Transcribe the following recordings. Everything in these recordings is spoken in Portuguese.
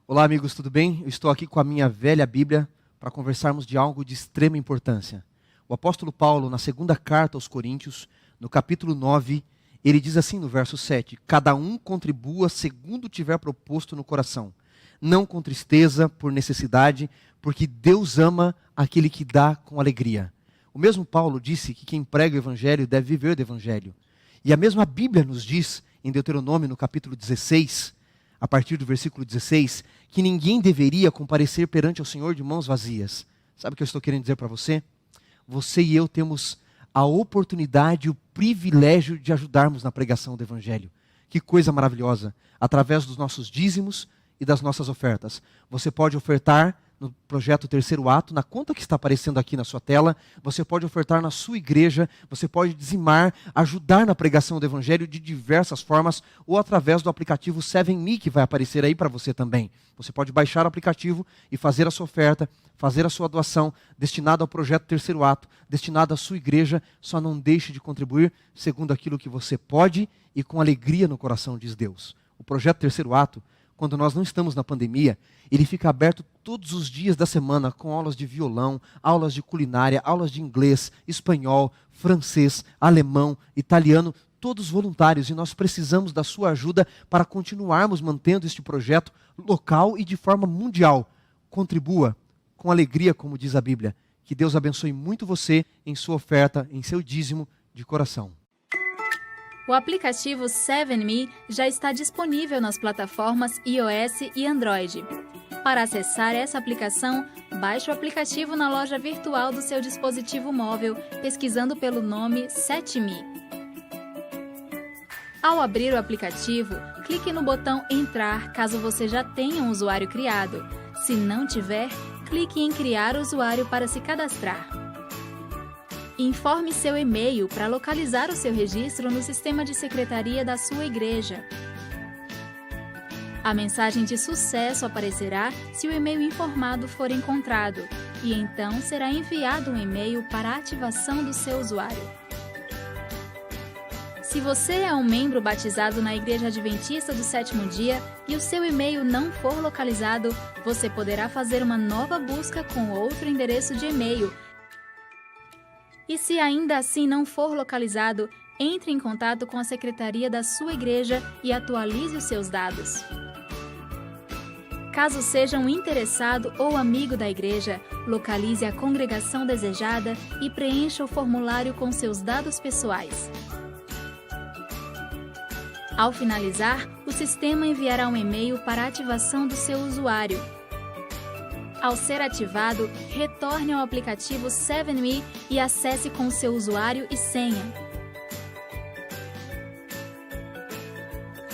Olá, amigos, tudo bem? Eu estou aqui com a minha velha Bíblia para conversarmos de algo de extrema importância. O apóstolo Paulo, na segunda carta aos Coríntios, no capítulo 9, ele diz assim no verso 7: cada um contribua segundo tiver proposto no coração, não com tristeza, por necessidade, porque Deus ama aquele que dá com alegria. O mesmo Paulo disse que quem prega o evangelho deve viver do evangelho. E a mesma Bíblia nos diz, em Deuteronômio, no capítulo 16, a partir do versículo 16, que ninguém deveria comparecer perante o Senhor de mãos vazias. Sabe o que eu estou querendo dizer para você? Você e eu temos a oportunidade e o privilégio de ajudarmos na pregação do Evangelho. Que coisa maravilhosa! Através dos nossos dízimos e das nossas ofertas. Você pode ofertar no projeto Terceiro Ato, na conta que está aparecendo aqui na sua tela, você pode ofertar na sua igreja, você pode dizimar, ajudar na pregação do Evangelho de diversas formas, ou através do aplicativo 7Me, que vai aparecer aí para você também. Você pode baixar o aplicativo e fazer a sua oferta, fazer a sua doação, destinada ao projeto Terceiro Ato, destinada à sua igreja. Só não deixe de contribuir segundo aquilo que você pode e com alegria no coração, diz Deus. O projeto Terceiro Ato, quando nós não estamos na pandemia, ele fica aberto todos os dias da semana com aulas de violão, aulas de culinária, aulas de inglês, espanhol, francês, alemão, italiano, todos voluntários, e nós precisamos da sua ajuda para continuarmos mantendo este projeto local e de forma mundial. Contribua com alegria, como diz a Bíblia. Que Deus abençoe muito você em sua oferta, em seu dízimo de coração. O aplicativo 7Me já está disponível nas plataformas iOS e Android. Para acessar essa aplicação, baixe o aplicativo na loja virtual do seu dispositivo móvel, pesquisando pelo nome 7Me. Ao abrir o aplicativo, clique no botão Entrar caso você já tenha um usuário criado. Se não tiver, clique em Criar usuário para se cadastrar. Informe seu e-mail para localizar o seu registro no sistema de secretaria da sua igreja. A mensagem de sucesso aparecerá se o e-mail informado for encontrado, e então será enviado um e-mail para a ativação do seu usuário. Se você é um membro batizado na Igreja Adventista do Sétimo Dia e o seu e-mail não for localizado, você poderá fazer uma nova busca com outro endereço de e-mail. E se ainda assim não for localizado, entre em contato com a secretaria da sua igreja e atualize os seus dados. Caso seja um interessado ou amigo da igreja, localize a congregação desejada e preencha o formulário com seus dados pessoais. Ao finalizar, o sistema enviará um e-mail para a ativação do seu usuário. Ao ser ativado, retorne ao aplicativo 7Me e acesse com o seu usuário e senha.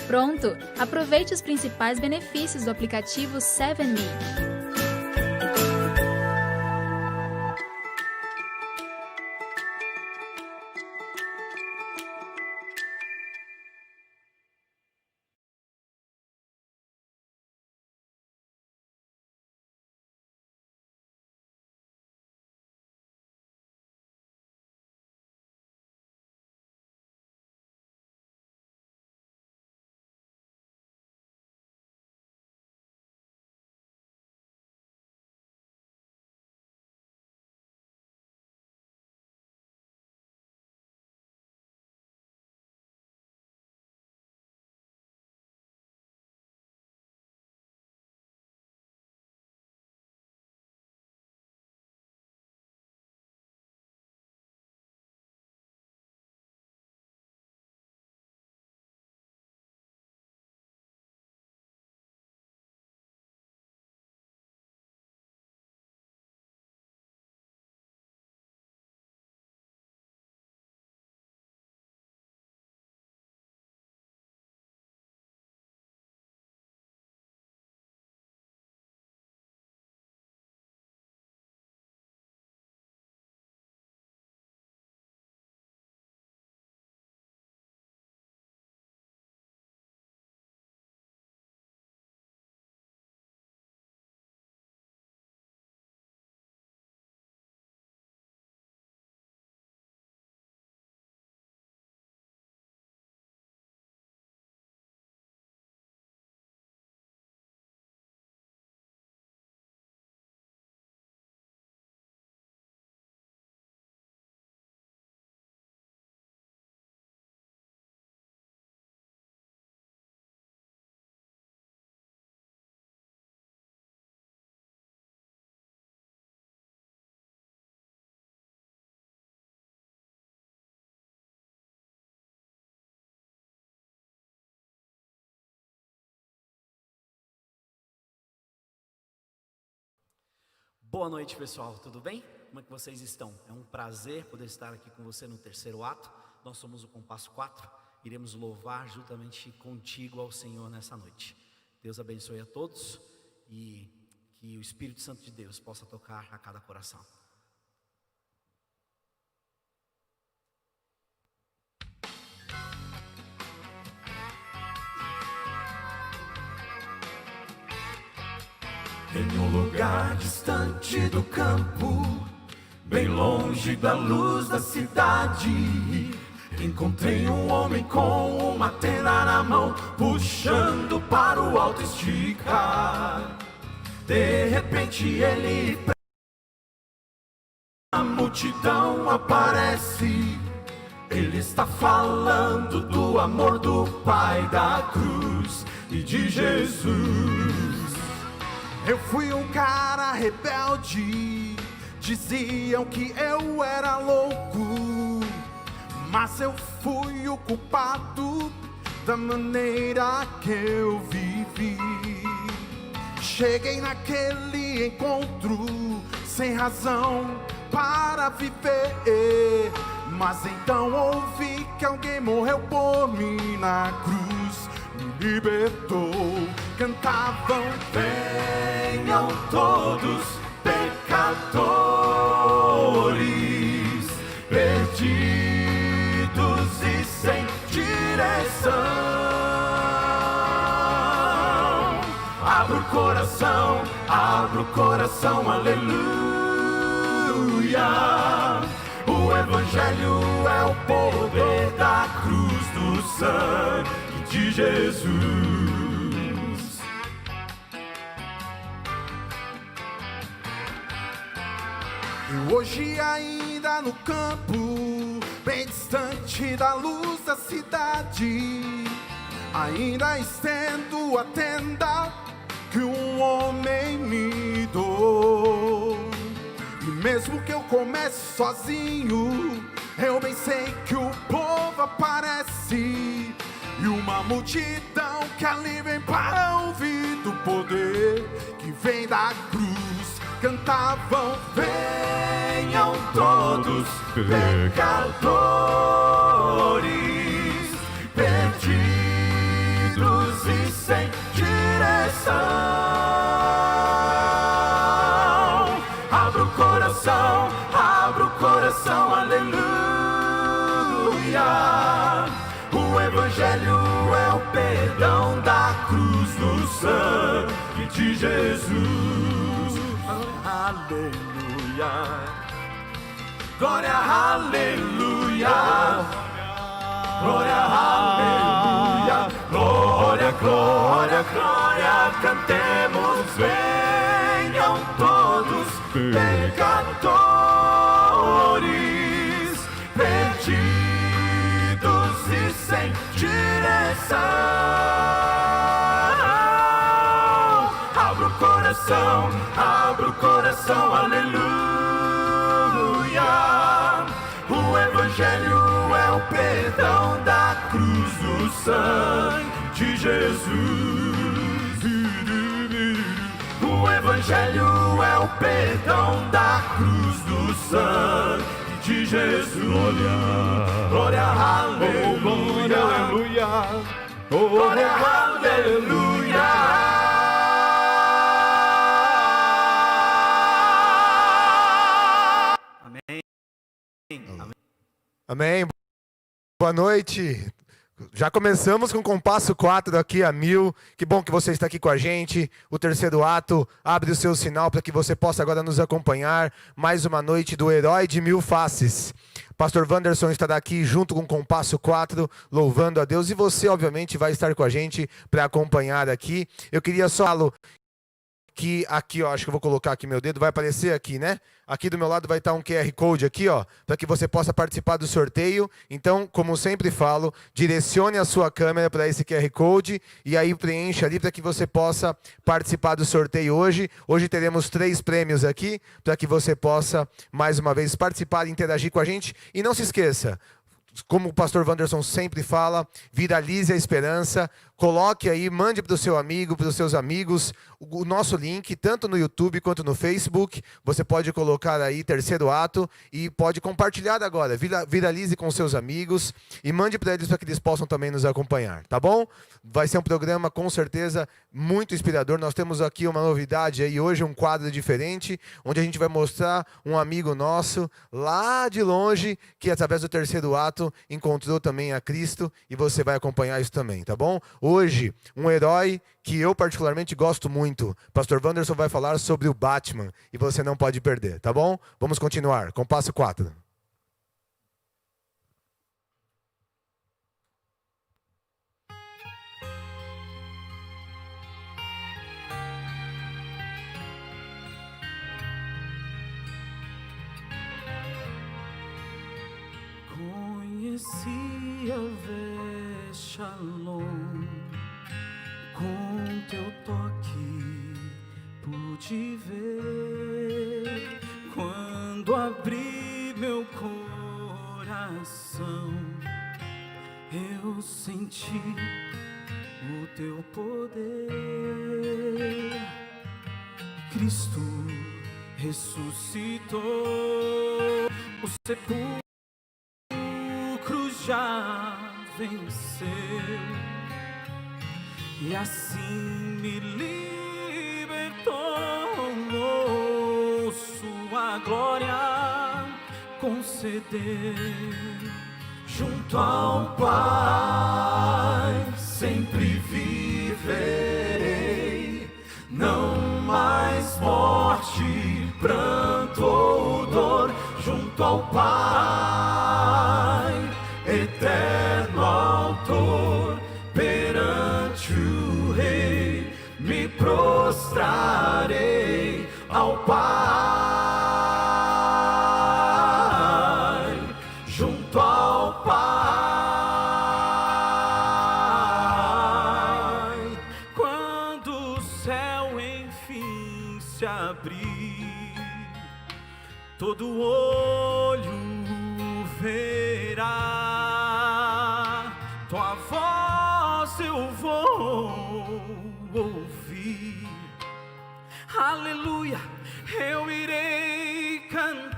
Pronto! Aproveite os principais benefícios do aplicativo 7Me. Boa noite, pessoal, tudo bem? Como é que vocês estão? É um prazer poder estar aqui com você no terceiro ato. Nós somos o Compasso 4, iremos louvar juntamente contigo ao Senhor nessa noite. Deus abençoe a todos e que o Espírito Santo de Deus possa tocar a cada coração. Em um lugar distante do campo, bem longe da luz da cidade, encontrei um homem com uma tenda na mão, puxando para o alto esticar. De repente ele, a multidão aparece. Ele está falando do amor do Pai, da cruz e de Jesus. Eu fui um cara rebelde, diziam que eu era louco, mas eu fui o culpado da maneira que eu vivi. Cheguei naquele encontro sem razão para viver, mas então ouvi que alguém morreu por mim na cruz, me libertou. Cantavam: venham todos pecadores, perdidos e sem direção. Abra o coração, aleluia. O Evangelho é o poder da cruz, do sangue de Jesus. Eu hoje ainda no campo, bem distante da luz da cidade, ainda estendo a tenda que um homem me doou. E mesmo que eu comece sozinho, eu bem sei que o povo aparece, e uma multidão que ali vem para ouvir do poder que vem da cruz. Cantavam: venham todos pecadores, perdidos e sem direção. Abra o coração, aleluia. O Evangelho é o perdão da cruz, do sangue de Jesus. Aleluia, glória, aleluia, glória, aleluia, glória, glória, glória, cantemos, venham todos pecadores, perdidos e sem direção. Abra o coração, aleluia. O Evangelho é o perdão da cruz, do sangue de Jesus. O Evangelho é o perdão da cruz, do sangue de Jesus. Glória, aleluia, aleluia, glória, aleluia. Amém. Boa noite. Já começamos com o Compasso 4 aqui a 1000. Que bom que você está aqui com a gente. O terceiro ato, abre o seu sinal para que você possa agora nos acompanhar. Mais uma noite do Herói de Mil Faces. Pastor Wanderson estará aqui junto com o Compasso 4, louvando a Deus. E você, obviamente, vai estar com a gente para acompanhar aqui. Eu queria só que aqui, ó, acho que eu vou colocar aqui meu dedo, vai aparecer aqui, né? Aqui do meu lado vai estar um QR Code aqui, ó, para que você possa participar do sorteio. Então, como sempre falo, direcione a sua câmera para esse QR Code e aí preencha ali para que você possa participar do sorteio hoje. Hoje teremos 3 prêmios aqui para que você possa, mais uma vez, participar e interagir com a gente. E não se esqueça, como o pastor Wanderson sempre fala, viralize a esperança, coloque aí, mande para o seu amigo, para os seus amigos, o nosso link, tanto no YouTube quanto no Facebook. Você pode colocar aí Terceiro Ato e pode compartilhar agora. Viralize com seus amigos e mande para eles que eles possam também nos acompanhar, tá bom? Vai ser um programa com certeza muito inspirador. Nós temos aqui uma novidade aí hoje, um quadro diferente, onde a gente vai mostrar um amigo nosso lá de longe que através do Terceiro Ato encontrou também a Cristo, e você vai acompanhar isso também, tá bom? Hoje, um herói que eu particularmente gosto muito. Pastor Wanderson vai falar sobre o Batman e você não pode perder, tá bom? Vamos continuar com o passo 4. Conheci a Shalom, com teu toque pude ver. Quando abri meu coração, eu senti o teu poder. Cristo ressuscitou, o sepulcro já venceu, e assim me libertou. Sua glória conceder. Junto ao Pai sempre viverei, não mais morte, pranto ou dor. Junto ao Pai, eterno autor, perante o Rei me prostrarei. Ao Pai, junto ao Pai. Quando o céu enfim se abrir, todo olho verá, tua voz eu vou ouvir. Aleluia, eu irei cantar.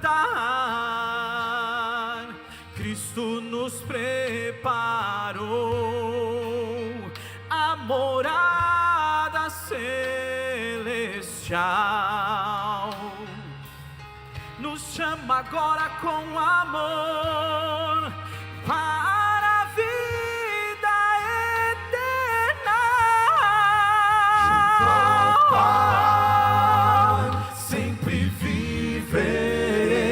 Cristo nos preparou a morada celestial. Nos chama agora com amor para a vida eterna. Junto ao Pai sempre viverei,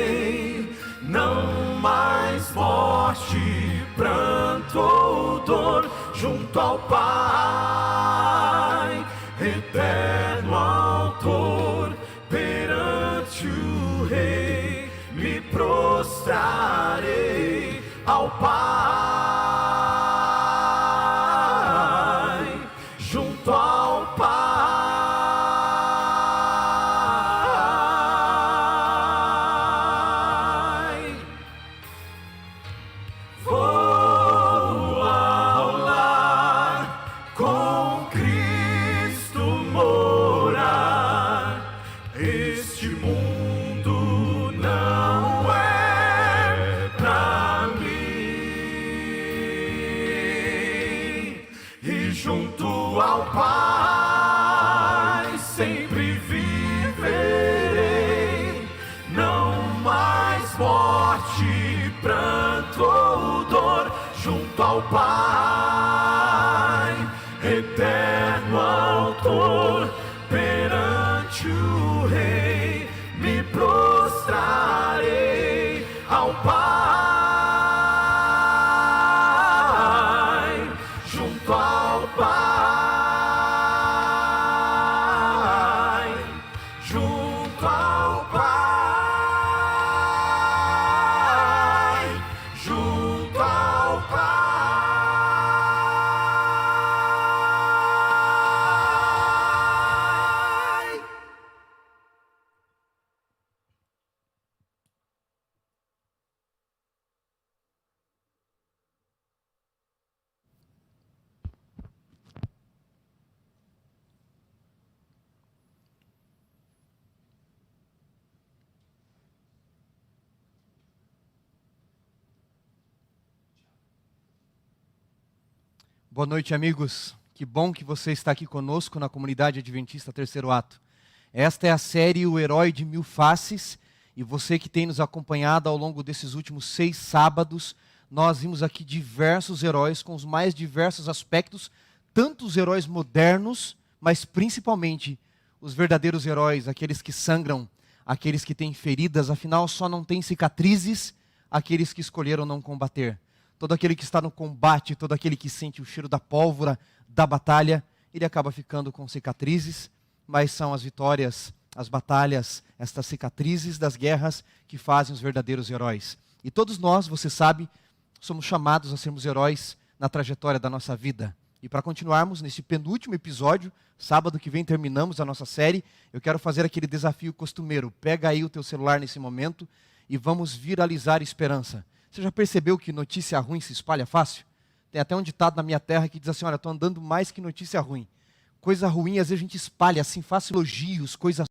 não mais morte, pranto ou dor. Junto ao Pai, eterno autor, perante o Rei me prostrarei. Ao Pai, junto ao Pai, vou ao lar com Cristo morar. Este mundo não é pra mim, e junto ao Pai sempre viverei, não mais morte, pranto ou dor. Junto ao Pai, eterno autor, perante o Rei me prostrarei. Ao Pai, junto ao Pai, junto ao Pai, junto ao Pai. Boa noite, amigos. Que bom que você está aqui conosco na comunidade adventista Terceiro Ato. Esta é a série O Herói de Mil Faces, e você que tem nos acompanhado ao longo desses últimos 6 sábados, nós vimos aqui diversos heróis com os mais diversos aspectos, tanto os heróis modernos, mas principalmente os verdadeiros heróis, aqueles que sangram, aqueles que têm feridas, afinal só não têm cicatrizes, aqueles que escolheram não combater. Todo aquele que está no combate, todo aquele que sente o cheiro da pólvora, da batalha, ele acaba ficando com cicatrizes, mas são as vitórias, as batalhas, estas cicatrizes das guerras que fazem os verdadeiros heróis. E todos nós, você sabe, somos chamados a sermos heróis na trajetória da nossa vida. E para continuarmos neste penúltimo episódio, sábado que vem terminamos a nossa série, eu quero fazer aquele desafio costumeiro. Pega aí o teu celular nesse momento e vamos viralizar esperança. Você já percebeu que notícia ruim se espalha fácil? Tem até um ditado na minha terra que diz assim, olha, estou andando mais que notícia ruim. Coisa ruim, às vezes a gente espalha assim, fácil elogios, coisas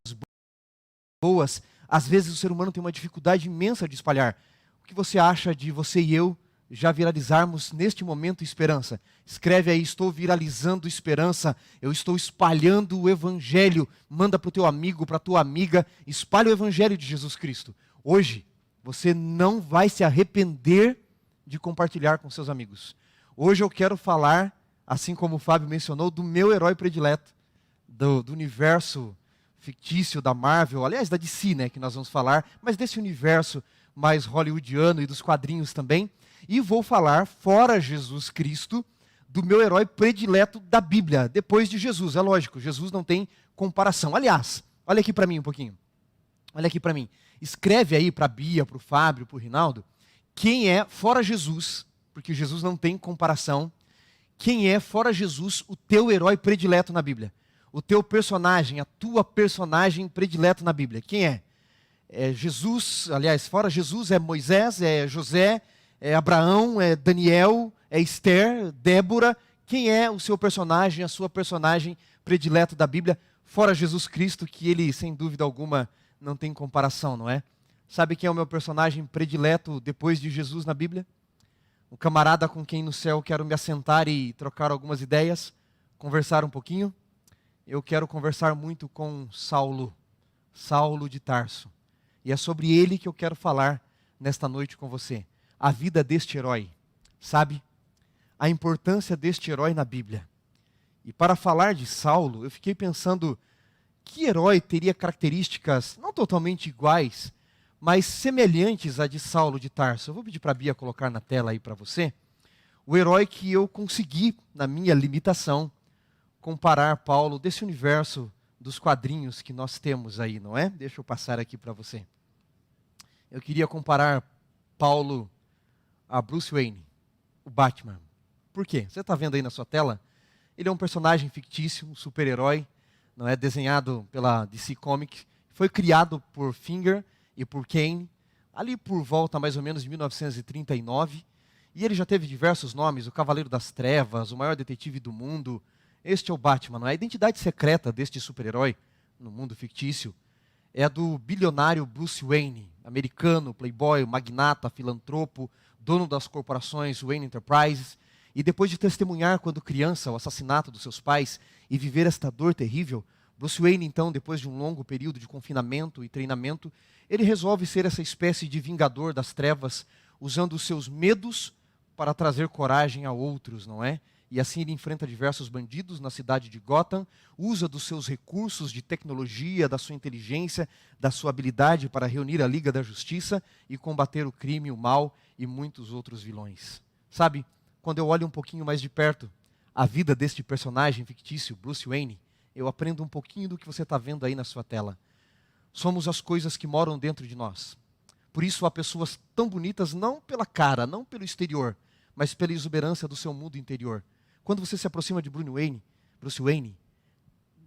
boas. Às vezes o ser humano tem uma dificuldade imensa de espalhar. O que você acha de você e eu já viralizarmos neste momento esperança? Escreve aí, estou viralizando esperança, eu estou espalhando o evangelho. Manda para o teu amigo, para a tua amiga, espalha o evangelho de Jesus Cristo. Hoje, você não vai se arrepender de compartilhar com seus amigos. Hoje eu quero falar, assim como o Fábio mencionou, do meu herói predileto, do universo fictício da Marvel, aliás, da DC, né, que nós vamos falar, mas desse universo mais hollywoodiano e dos quadrinhos também. E vou falar, fora Jesus Cristo, do meu herói predileto da Bíblia, depois de Jesus. É lógico, Jesus não tem comparação. Aliás, olha aqui para mim um pouquinho. Olha aqui para mim. Escreve aí para a Bia, para o Fábio, para o Rinaldo, quem é, fora Jesus, porque Jesus não tem comparação, quem é, fora Jesus, o teu herói predileto na Bíblia? O teu personagem, a tua personagem predileto na Bíblia. Quem é? É Jesus, aliás, fora Jesus é Moisés, é José, é Abraão, é Daniel, é Esther, Débora. Quem é o seu personagem, a sua personagem predileto da Bíblia? Fora Jesus Cristo, que ele, sem dúvida alguma, não tem comparação, não é? Sabe quem é o meu personagem predileto depois de Jesus na Bíblia? Um camarada com quem no céu quero me assentar e trocar algumas ideias, conversar um pouquinho. Eu quero conversar muito com Saulo, Saulo de Tarso. E é sobre ele que eu quero falar nesta noite com você. A vida deste herói, sabe? A importância deste herói na Bíblia. E para falar de Saulo, eu fiquei pensando, que herói teria características não totalmente iguais, mas semelhantes à de Saulo de Tarso? Eu vou pedir para a Bia colocar na tela aí para você. O herói que eu consegui, na minha limitação, comparar Paulo desse universo dos quadrinhos que nós temos aí, não é? Deixa eu passar aqui para você. Eu queria comparar Paulo a Bruce Wayne, o Batman. Por quê? Você está vendo aí na sua tela? Ele é um personagem fictício, um super-herói, não é, desenhado pela DC Comics, foi criado por Finger e por Kane, ali por volta mais ou menos de 1939, e ele já teve diversos nomes, o Cavaleiro das Trevas, o maior detetive do mundo. Este é o Batman, não é? A identidade secreta deste super-herói, no mundo fictício, é a do bilionário Bruce Wayne, americano, playboy, magnata, filantropo, dono das corporações Wayne Enterprises, e depois de testemunhar quando criança o assassinato dos seus pais e viver esta dor terrível, Bruce Wayne, então, depois de um longo período de confinamento e treinamento, ele resolve ser essa espécie de vingador das trevas, usando os seus medos para trazer coragem a outros, não é? E assim ele enfrenta diversos bandidos na cidade de Gotham, usa dos seus recursos de tecnologia, da sua inteligência, da sua habilidade para reunir a Liga da Justiça e combater o crime, o mal e muitos outros vilões. Sabe, quando eu olho um pouquinho mais de perto a vida deste personagem fictício, Bruce Wayne, eu aprendo um pouquinho do que você está vendo aí na sua tela. Somos as coisas que moram dentro de nós. Por isso há pessoas tão bonitas, não pela cara, não pelo exterior, mas pela exuberância do seu mundo interior. Quando você se aproxima de Bruce Wayne,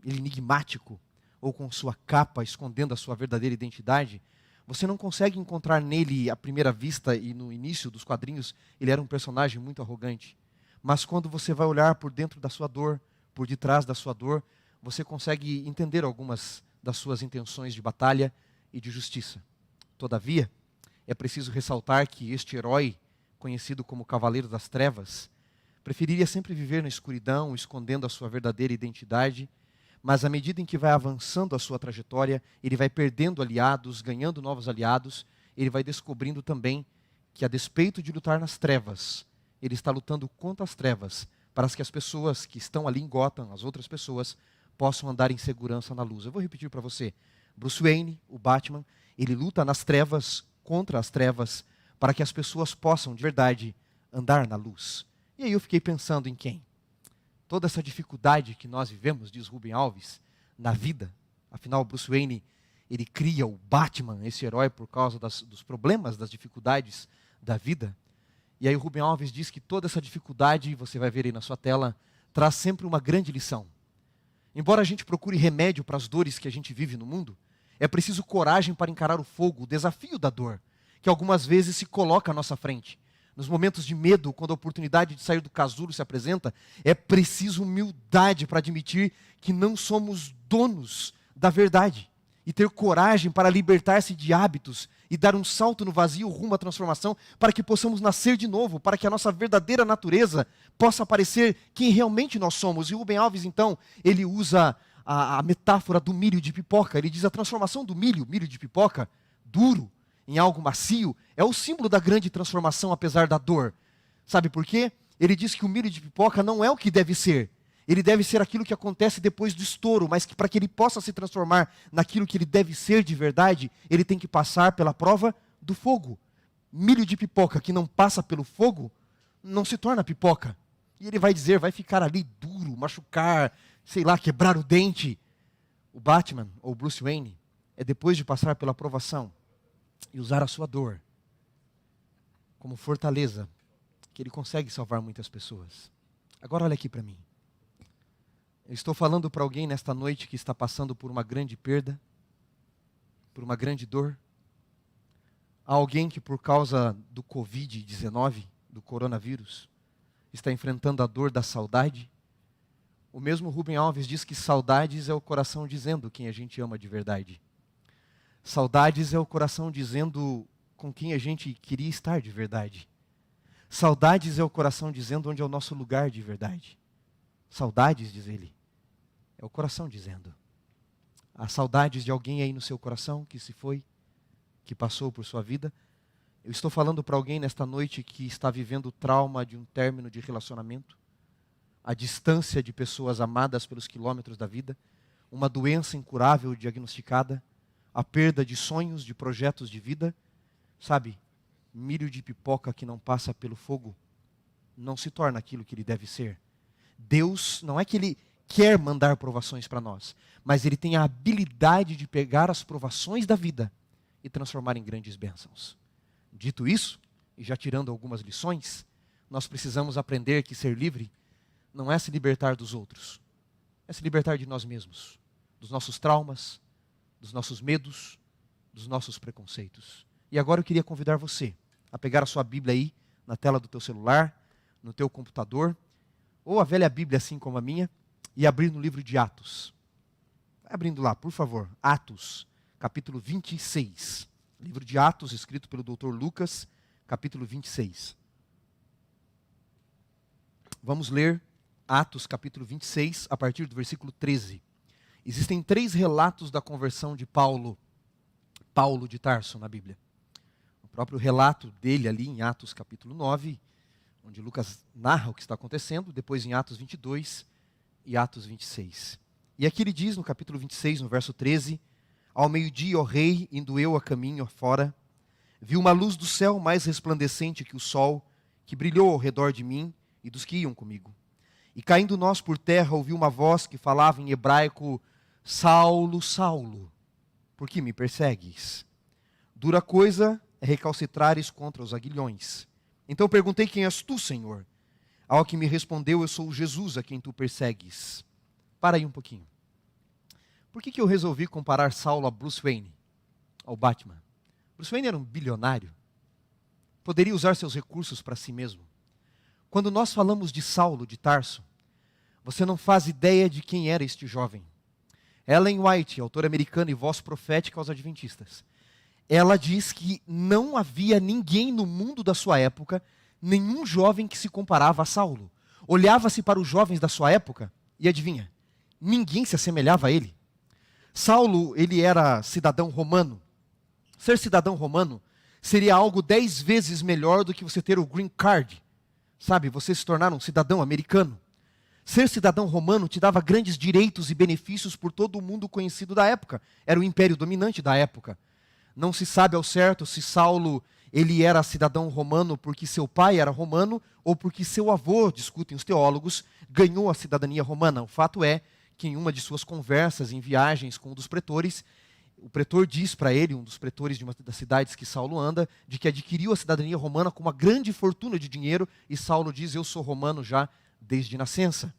ele enigmático, ou com sua capa escondendo a sua verdadeira identidade, você não consegue encontrar nele, à primeira vista e no início dos quadrinhos, ele era um personagem muito arrogante. Mas quando você vai olhar por dentro da sua dor, por detrás da sua dor, você consegue entender algumas das suas intenções de batalha e de justiça. Todavia, é preciso ressaltar que este herói, conhecido como Cavaleiro das Trevas, Preferiria sempre viver na escuridão, escondendo a sua verdadeira identidade, mas à medida em que vai avançando a sua trajetória, ele vai perdendo aliados, ganhando novos aliados, ele vai descobrindo também que, a despeito de lutar nas trevas, ele está lutando contra as trevas, para que as pessoas que estão ali em Gotham, as outras pessoas, possam andar em segurança na luz. Eu vou repetir para você. Bruce Wayne, o Batman, ele luta nas trevas, contra as trevas, para que as pessoas possam, de verdade, andar na luz. E aí eu fiquei pensando em quem? Toda essa dificuldade que nós vivemos, diz Rubem Alves, na vida. Afinal, Bruce Wayne, ele cria o Batman, esse herói, por causa dos problemas, das dificuldades da vida. E aí o Rubem Alves diz que toda essa dificuldade, você vai ver aí na sua tela, traz sempre uma grande lição. Embora a gente procure remédio para as dores que a gente vive no mundo, é preciso coragem para encarar o fogo, o desafio da dor, que algumas vezes se coloca à nossa frente. Nos momentos de medo, quando a oportunidade de sair do casulo se apresenta, é preciso humildade para admitir que não somos donos da verdade. E ter coragem para libertar-se de hábitos e dar um salto no vazio rumo à transformação, para que possamos nascer de novo, para que a nossa verdadeira natureza possa aparecer quem realmente nós somos. E Rubem Alves, então, ele usa a metáfora do milho de pipoca. Ele diz: a transformação do milho de pipoca, duro, em algo macio, é o símbolo da grande transformação, apesar da dor. Sabe por quê? Ele diz que o milho de pipoca não é o que deve ser. Ele deve ser aquilo que acontece depois do estouro, mas que para que ele possa se transformar naquilo que ele deve ser de verdade, ele tem que passar pela prova do fogo. Milho de pipoca que não passa pelo fogo, não se torna pipoca. E ele vai dizer, vai ficar ali duro, machucar, sei lá, quebrar o dente. O Batman, ou Bruce Wayne, é depois de passar pela provação e usar a sua dor como fortaleza, que ele consegue salvar muitas pessoas. Agora olha aqui para mim. Eu estou falando para alguém nesta noite que está passando por uma grande perda, por uma grande dor. Há alguém que, por causa do Covid-19, do coronavírus, está enfrentando a dor da saudade. O mesmo Rubem Alves diz que saudades é o coração dizendo quem a gente ama de verdade. Saudades é o coração dizendo com quem a gente queria estar de verdade. Saudades é o coração dizendo onde é o nosso lugar de verdade. Saudades, diz ele, é o coração dizendo. Há saudades de alguém aí no seu coração que se foi, que passou por sua vida. Eu estou falando para alguém nesta noite que está vivendo o trauma de um término de relacionamento, a distância de pessoas amadas pelos quilômetros da vida, uma doença incurável diagnosticada, a perda de sonhos, de projetos de vida. Sabe, milho de pipoca que não passa pelo fogo não se torna aquilo que ele deve ser. Deus, não é que Ele quer mandar provações para nós, mas Ele tem a habilidade de pegar as provações da vida e transformar em grandes bênçãos. Dito isso, e já tirando algumas lições, nós precisamos aprender que ser livre não é se libertar dos outros, é se libertar de nós mesmos, dos nossos traumas, dos nossos medos, dos nossos preconceitos. E agora eu queria convidar você a pegar a sua Bíblia aí, na tela do teu celular, no teu computador, ou a velha Bíblia, assim como a minha, e abrir no livro de Atos. Vai abrindo lá, por favor. Atos, capítulo 26. Livro de Atos, escrito pelo Dr. Lucas, capítulo 26. Vamos ler Atos, capítulo 26, a partir do versículo 13. Existem 3 relatos da conversão de Paulo de Tarso, na Bíblia. O próprio relato dele ali em Atos, capítulo 9, onde Lucas narra o que está acontecendo, depois em Atos 22 e Atos 26. E aqui ele diz, no capítulo 26, no verso 13, ao meio-dia, o rei, indo eu a caminho fora, vi uma luz do céu mais resplandecente que o sol, que brilhou ao redor de mim e dos que iam comigo. E caindo nós por terra, ouvi uma voz que falava em hebraico, Saulo, Saulo, por que me persegues? Dura coisa é recalcitrares contra os aguilhões. Então perguntei, quem és tu, Senhor? Ao que me respondeu, eu sou Jesus a quem tu persegues. Para aí um pouquinho. Por que eu resolvi comparar Saulo a Bruce Wayne, ao Batman? Bruce Wayne era um bilionário. Poderia usar seus recursos para si mesmo. Quando nós falamos de Saulo de Tarso, você não faz ideia de quem era este jovem. Ellen White, autora americana e voz profética aos adventistas, ela diz que não havia ninguém no mundo da sua época, nenhum jovem que se comparava a Saulo. Olhava-se para os jovens da sua época e adivinha, ninguém se assemelhava a ele. Saulo, ele era cidadão romano. Ser cidadão romano seria algo 10 vezes melhor do que você ter o green card. Sabe, você se tornar um cidadão americano. Ser cidadão romano te dava grandes direitos e benefícios por todo o mundo conhecido da época. Era o império dominante da época. Não se sabe ao certo se Saulo ele era cidadão romano porque seu pai era romano ou porque seu avô, discutem os teólogos, ganhou a cidadania romana. O fato é que em uma de suas conversas, em viagens com um dos pretores, o pretor diz para ele, um dos pretores de uma das cidades que Saulo anda, de que adquiriu a cidadania romana com uma grande fortuna de dinheiro, e Saulo diz, eu sou romano já desde nascença.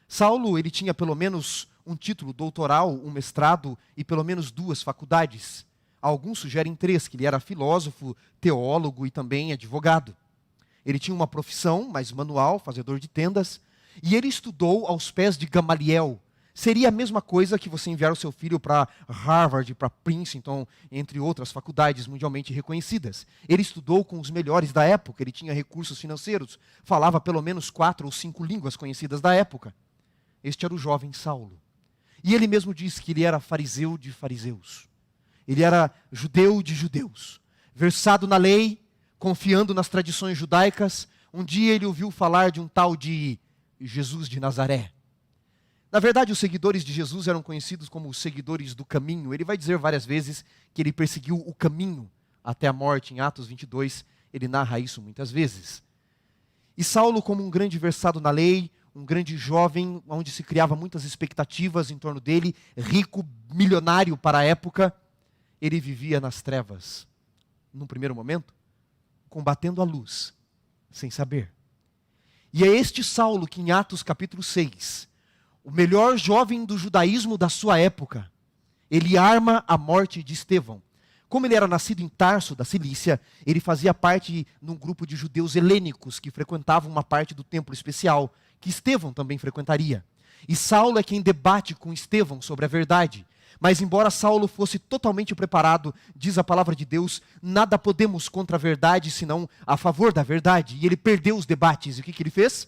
Saulo, ele tinha pelo menos um título doutoral, um mestrado e pelo menos 2 faculdades. Alguns sugerem 3, que ele era filósofo, teólogo e também advogado. Ele tinha uma profissão mais manual, fazedor de tendas, e ele estudou aos pés de Gamaliel. Seria a mesma coisa que você enviar o seu filho para Harvard, para Princeton, entre outras faculdades mundialmente reconhecidas. Ele estudou com os melhores da época, ele tinha recursos financeiros, falava pelo menos 4 ou 5 línguas conhecidas da época. Este era o jovem Saulo. E ele mesmo diz que ele era fariseu de fariseus. Ele era judeu de judeus. Versado na lei, confiando nas tradições judaicas, um dia ele ouviu falar de um tal de Jesus de Nazaré. Na verdade, os seguidores de Jesus eram conhecidos como os seguidores do caminho. Ele vai dizer várias vezes que ele perseguiu o caminho até a morte. Em Atos 22, ele narra isso muitas vezes. E Saulo, como um grande versado na lei, um grande jovem, onde se criava muitas expectativas em torno dele, rico, milionário para a época, ele vivia nas trevas. Num primeiro momento, combatendo a luz, sem saber. E é este Saulo que em Atos capítulo 6, o melhor jovem do judaísmo da sua época, ele arma a morte de Estevão. Como ele era nascido em Tarso, da Cilícia, ele fazia parte de um grupo de judeus helênicos que frequentavam uma parte do templo especial, que Estevão também frequentaria. E Saulo é quem debate com Estevão sobre a verdade. Mas embora Saulo fosse totalmente preparado, diz a palavra de Deus, nada podemos contra a verdade, senão a favor da verdade. E ele perdeu os debates. E o que ele fez?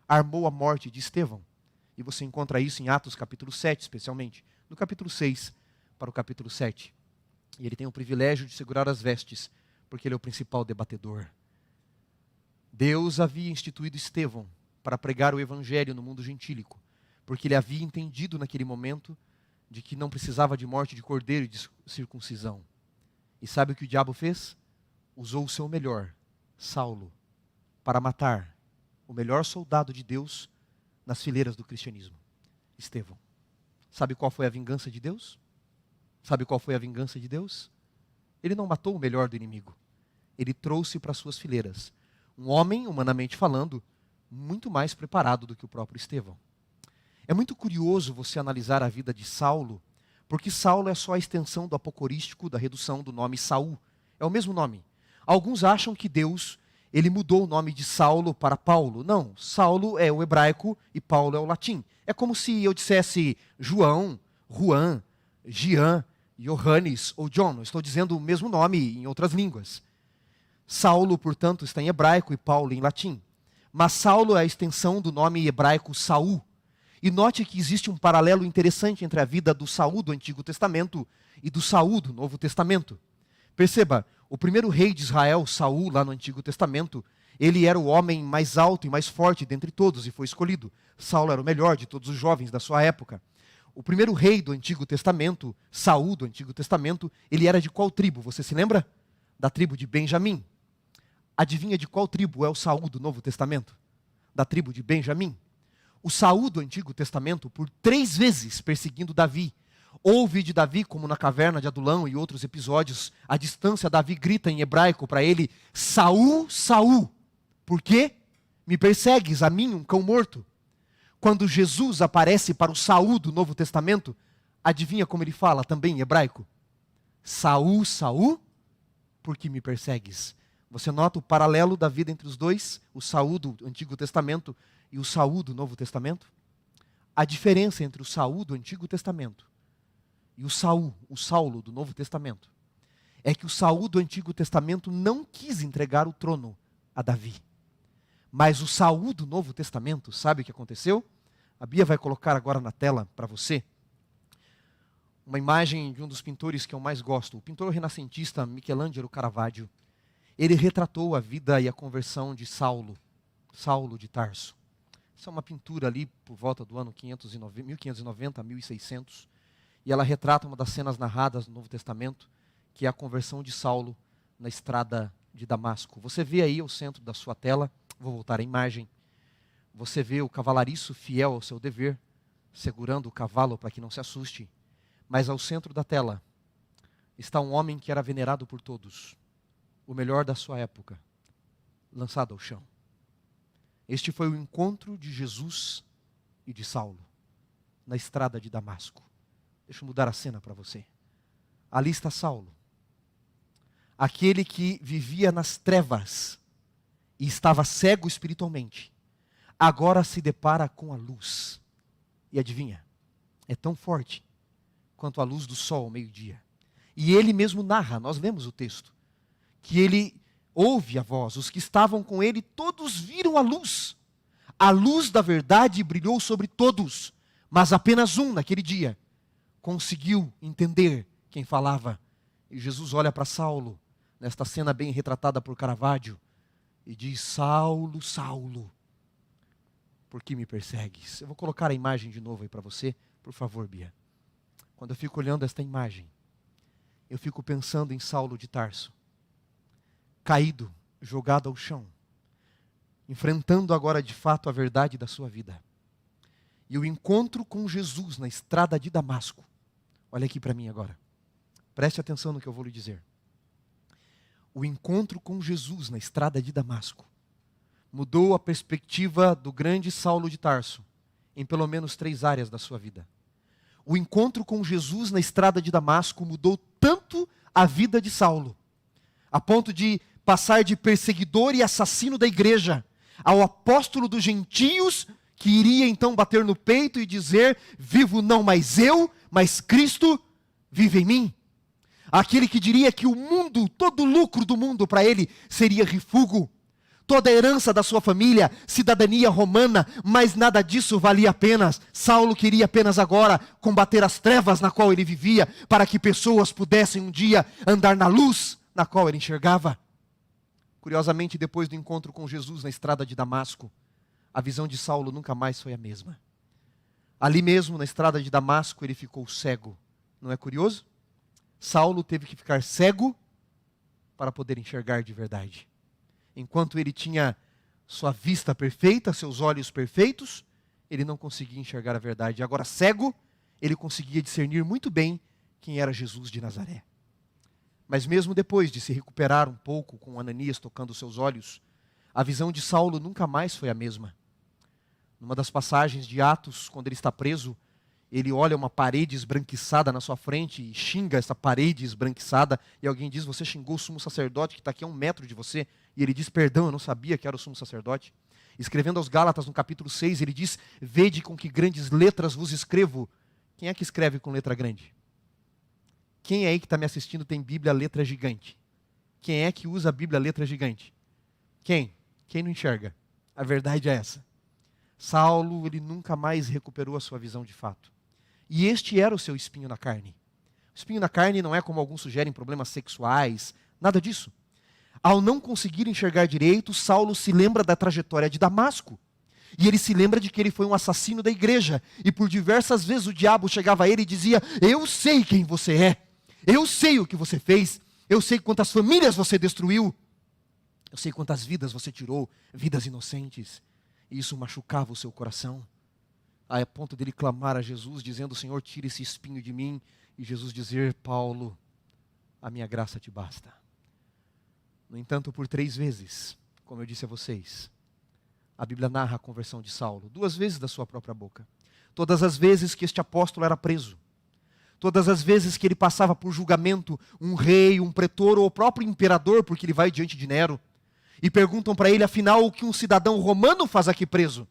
Armou a morte de Estevão. E você encontra isso em Atos capítulo 7, especialmente. No capítulo 6 para o capítulo 7. E ele tem o privilégio de segurar as vestes, porque ele é o principal debatedor. Deus havia instituído Estevão para pregar o evangelho no mundo gentílico, porque ele havia entendido naquele momento de que não precisava de morte de cordeiro e de circuncisão. E sabe o que o diabo fez? Usou o seu melhor, Saulo, para matar o melhor soldado de Deus nas fileiras do cristianismo, Estevão. Sabe qual foi a vingança de Deus? Sabe qual foi a vingança de Deus? Ele não matou o melhor do inimigo. Ele trouxe para suas fileiras um homem, humanamente falando, muito mais preparado do que o próprio Estevão. É muito curioso você analisar a vida de Saulo, porque Saulo é só a extensão do apocorístico da redução do nome Saul. É o mesmo nome. Alguns acham que Deus, ele mudou o nome de Saulo para Paulo. Não, Saulo é o hebraico e Paulo é o latim. É como se eu dissesse João, Juan, Jean, Johannes ou John. Eu estou dizendo o mesmo nome em outras línguas. Saulo, portanto, está em hebraico e Paulo em latim. Mas Saulo é a extensão do nome hebraico Saul. E note que existe um paralelo interessante entre a vida do Saul do Antigo Testamento e do Saul do Novo Testamento. Perceba, o primeiro rei de Israel, Saul, lá no Antigo Testamento, ele era o homem mais alto e mais forte dentre todos e foi escolhido. Saulo era o melhor de todos os jovens da sua época. O primeiro rei do Antigo Testamento, Saul do Antigo Testamento, ele era de qual tribo? Você se lembra? Da tribo de Benjamim. Adivinha de qual tribo é o Saul do Novo Testamento? Da tribo de Benjamim. O Saul do Antigo Testamento, por 3 vezes perseguindo Davi. Ouve de Davi, como na caverna de Adulão e outros episódios, à distância Davi grita em hebraico para ele, Saul, Saul, por quê? Me persegues, a mim, um cão morto. Quando Jesus aparece para o Saul do Novo Testamento, adivinha como ele fala também em hebraico? Saul, Saul, por que me persegues? Você nota o paralelo da vida entre os dois, o Saul do Antigo Testamento e o Saul do Novo Testamento? A diferença entre o Saul do Antigo Testamento e o Saulo do Novo Testamento, é que o Saul do Antigo Testamento não quis entregar o trono a Davi. Mas o Saul do Novo Testamento, sabe o que aconteceu? A Bia vai colocar agora na tela para você uma imagem de um dos pintores que eu mais gosto, o pintor renascentista Michelangelo Caravaggio. Ele retratou a vida e a conversão de Saulo de Tarso. Essa é uma pintura ali por volta do ano 1590 a 1600, e ela retrata uma das cenas narradas no Novo Testamento, que é a conversão de Saulo na estrada de Damasco. Você vê aí ao centro da sua tela, vou voltar à imagem, você vê o cavalariço fiel ao seu dever, segurando o cavalo para que não se assuste, mas ao centro da tela está um homem que era venerado por todos, o melhor da sua época, lançado ao chão. Este foi o encontro de Jesus e de Saulo, na estrada de Damasco. Deixa eu mudar a cena para você. Ali está Saulo, aquele que vivia nas trevas e estava cego espiritualmente, agora se depara com a luz. E adivinha, é tão forte quanto a luz do sol ao meio-dia. E ele mesmo narra, nós lemos o texto, que ele ouve a voz, os que estavam com ele, todos viram a luz da verdade brilhou sobre todos, mas apenas um naquele dia conseguiu entender quem falava. E Jesus olha para Saulo, nesta cena bem retratada por Caravaggio, e diz: Saulo, Saulo, por que me persegues? Eu vou colocar a imagem de novo aí para você, por favor, Bia. Quando eu fico olhando esta imagem, eu fico pensando em Saulo de Tarso, caído, jogado ao chão, enfrentando agora de fato a verdade da sua vida. E o encontro com Jesus na estrada de Damasco. Olha aqui para mim agora. Preste atenção no que eu vou lhe dizer. O encontro com Jesus na estrada de Damasco mudou a perspectiva do grande Saulo de Tarso em pelo menos 3 áreas da sua vida. O encontro com Jesus na estrada de Damasco mudou tanto a vida de Saulo, a ponto de passar de perseguidor e assassino da igreja ao apóstolo dos gentios, que iria então bater no peito e dizer: vivo não mais eu, mas Cristo vive em mim. Aquele que diria que o mundo, todo o lucro do mundo para ele seria refúgio, toda a herança da sua família, cidadania romana, mas nada disso valia a pena. Saulo queria apenas agora combater as trevas na qual ele vivia, para que pessoas pudessem um dia andar na luz na qual ele enxergava. Curiosamente, depois do encontro com Jesus na estrada de Damasco, a visão de Saulo nunca mais foi a mesma. Ali mesmo, na estrada de Damasco, ele ficou cego. Não é curioso? Saulo teve que ficar cego para poder enxergar de verdade. Enquanto ele tinha sua vista perfeita, seus olhos perfeitos, ele não conseguia enxergar a verdade. Agora, cego, ele conseguia discernir muito bem quem era Jesus de Nazaré. Mas mesmo depois de se recuperar um pouco com Ananias tocando seus olhos, a visão de Saulo nunca mais foi a mesma. Numa das passagens de Atos, quando ele está preso, ele olha uma parede esbranquiçada na sua frente e xinga essa parede esbranquiçada, e alguém diz: você xingou o sumo sacerdote que está aqui a 1 metro de você. E ele diz: perdão, eu não sabia que era o sumo sacerdote. Escrevendo aos Gálatas no capítulo 6, ele diz: vede com que grandes letras vos escrevo. Quem é que escreve com letra grande? Quem aí que está me assistindo tem Bíblia letra gigante? Quem é que usa a Bíblia letra gigante? Quem? Quem não enxerga? A verdade é essa. Saulo, ele nunca mais recuperou a sua visão de fato. E este era o seu espinho na carne. O espinho na carne não é, como alguns sugerem, problemas sexuais, nada disso. Ao não conseguir enxergar direito, Saulo se lembra da trajetória de Damasco. E ele se lembra de que ele foi um assassino da igreja. E por diversas vezes o diabo chegava a ele e dizia: eu sei quem você é. Eu sei o que você fez. Eu sei quantas famílias você destruiu. Eu sei quantas vidas você tirou, vidas inocentes. E isso machucava o seu coração. A ponto dele clamar a Jesus, dizendo: Senhor, tira esse espinho de mim. E Jesus dizer: Paulo, a minha graça te basta. No entanto, por 3 vezes, como eu disse a vocês, a Bíblia narra a conversão de Saulo, 2 vezes da sua própria boca. Todas as vezes que este apóstolo era preso, todas as vezes que ele passava por julgamento, um rei, um pretor ou o próprio imperador, porque ele vai diante de Nero, e perguntam para ele: afinal, o que um cidadão romano faz aqui preso?